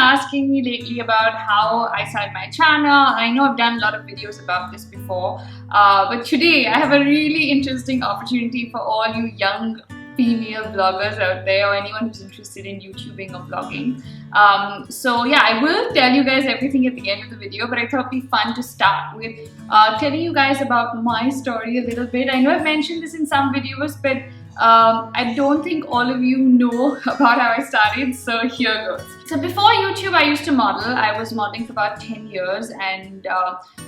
asking me lately about how I started my channel. I know I've done a lot of videos about this before, but today I have a really interesting opportunity for all you young female vloggers out there, or anyone who's interested in YouTubing or vlogging. So yeah, I will tell you guys everything at the end of the video, but I thought it'd be fun to start with telling you guys about my story a little bit. I know I've mentioned this in some videos, but I don't think all of you know about how I started, so here goes. So before YouTube, I used to model. I was modeling for about 10 years, and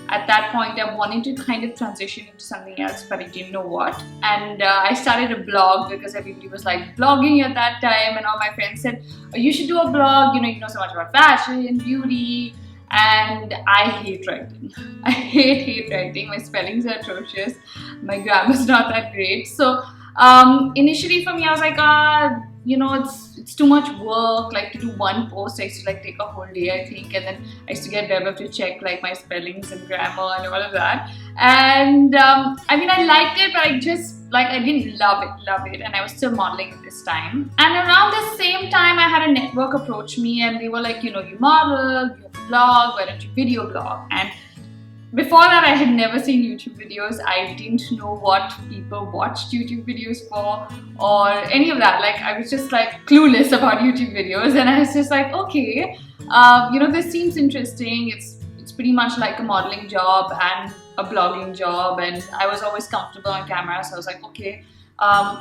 at that point I wanted to kind of transition into something else, but I didn't know what. And I started a blog because everybody was like blogging at that time, and all my friends said, oh, you should do a blog, you know so much about fashion, beauty. And I hate writing. I hate writing. My spellings are atrocious. My grammar's not that great. So initially for me, I was like, it's too much work. Like, to do one post, I used to like take a whole day, I think, and then I used to get Webber to check like my spellings and grammar and all of that. And I mean, I liked it, but I just I didn't love it, and I was still modeling at this time. And around the same time, I had a network approach me, and they were like, you model, you blog, why don't you video blog? And before that, I had never seen YouTube videos. I didn't know what people watched YouTube videos for or any of that. Like, I was just like clueless about YouTube videos, and I was just like, okay, this seems interesting. It's pretty much like a modeling job and a blogging job, and I was always comfortable on camera, so I was like, okay,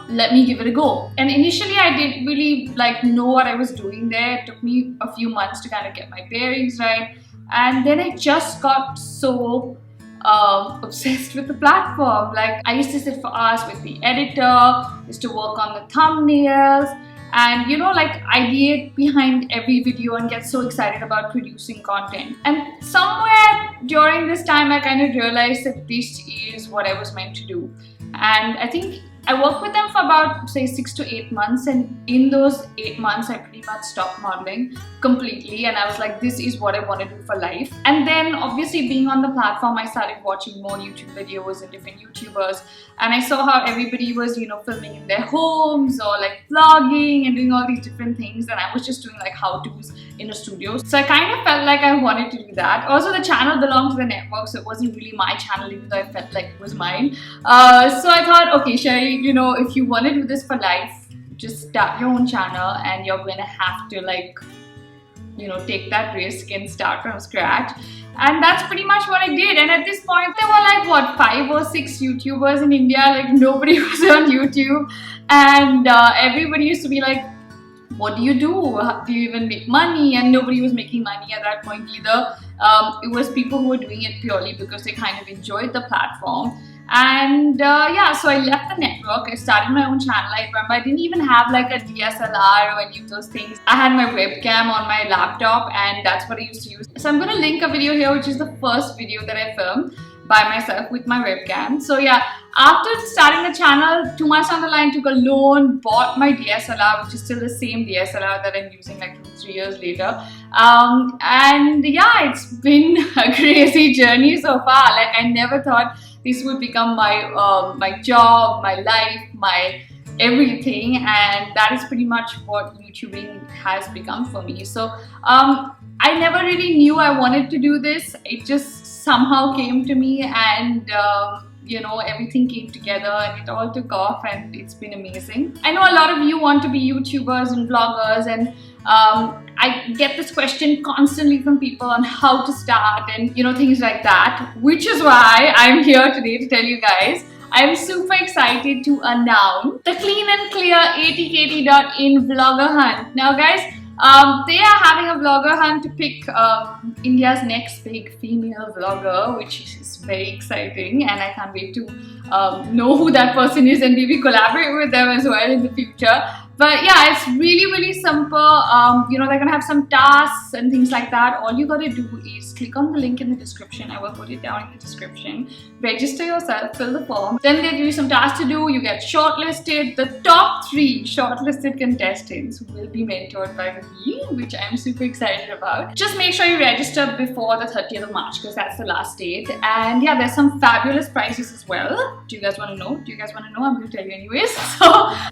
let me give it a go. And initially I didn't really know what I was doing there. It took me a few months to kind of get my bearings right. And then I just got so obsessed with the platform. Like, I used to sit for hours with the editor, used to work on the thumbnails, and ideate behind every video and get so excited about producing content. And somewhere during this time, I kind of realized that this is what I was meant to do. And I think I worked with them for about, say, 6 to 8 months, and in those 8 months I pretty much stopped modeling completely, and I was like, this is what I want to do for life. And then obviously, being on the platform, I started watching more YouTube videos and different YouTubers, and I saw how everybody was filming in their homes or like vlogging and doing all these different things, and I was just doing like how-tos in a studio. So I kind of felt like I wanted to do that. Also, the channel belonged to the network, so it wasn't really my channel, even though I felt like it was mine. So I thought, okay, Sherry, if you want to do this for life, just start your own channel, and you're going to have to take that risk and start from scratch. And that's pretty much what I did. And at this point, there were 5 or 6 YouTubers in India. Nobody was on YouTube, and everybody used to be like, what do you do? Do you even make money? And nobody was making money at that point either. It was people who were doing it purely because they kind of enjoyed the platform. And so I left the network. I started my own channel. I remember I didn't even have a DSLR or any of those things. I had my webcam on my laptop, and that's what I used to use. So I'm going to link a video here, which is the first video that I filmed by myself with my webcam. So yeah, after starting the channel, 2 months down the line, took a loan, bought my DSLR, which is still the same DSLR that I'm using 2-3 years later. And yeah, it's been a crazy journey so far. I never thought this would become my job, my life, my everything, and that is pretty much what YouTubing has become for me. So I never really knew I wanted to do this. It just somehow came to me, and everything came together, and it all took off, and it's been amazing. I know a lot of you want to be YouTubers and vloggers, and I get this question constantly from people on how to start and things like that, which is why I'm here today to tell you guys. I'm super excited to announce the Clean and Clear ATKT.in Vlogger Hunt. Now guys, they are having a vlogger hunt to pick India's next big female vlogger, which is very exciting, and I can't wait to know who that person is and maybe collaborate with them as well in the future. But yeah, it's really simple. They're gonna have some tasks and things like that. All you gotta do is click on the link in the description. I will put it down in the description. Register yourself, fill the form. Then they give you some tasks to do. You get shortlisted. The top 3 shortlisted contestants will be mentored by me, which I'm super excited about. Just make sure you register before the 30th of March because that's the last date. And yeah, there's some fabulous prizes as well. Do you guys want to know? I'm going to tell you anyways.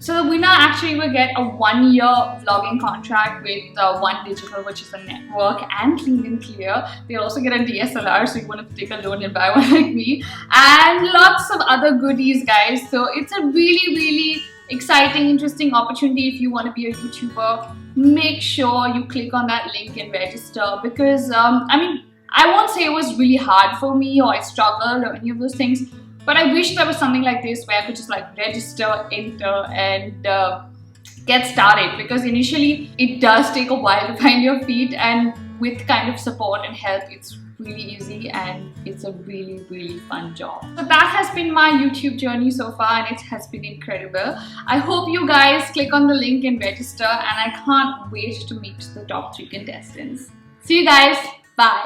So the winner actually will get a 1-year vlogging contract with One Digital, which is a network, and Clean & Clear. They'll also get a DSLR, so you want to take a loan and buy one like me, and lots of other goodies, guys. So it's a really exciting, interesting opportunity. If you want to be a YouTuber, make sure you click on that link and register, because I mean, I won't say it was really hard for me or I struggled or any of those things, but I wish there was something like this where I could just like register, enter, and get started, because initially it does take a while to find your feet, and with kind of support and help, it's really easy and it's a really fun job. So that has been my YouTube journey so far, and it has been incredible. I hope you guys click on the link and register, and I can't wait to meet the top 3 contestants. See you guys. Bye.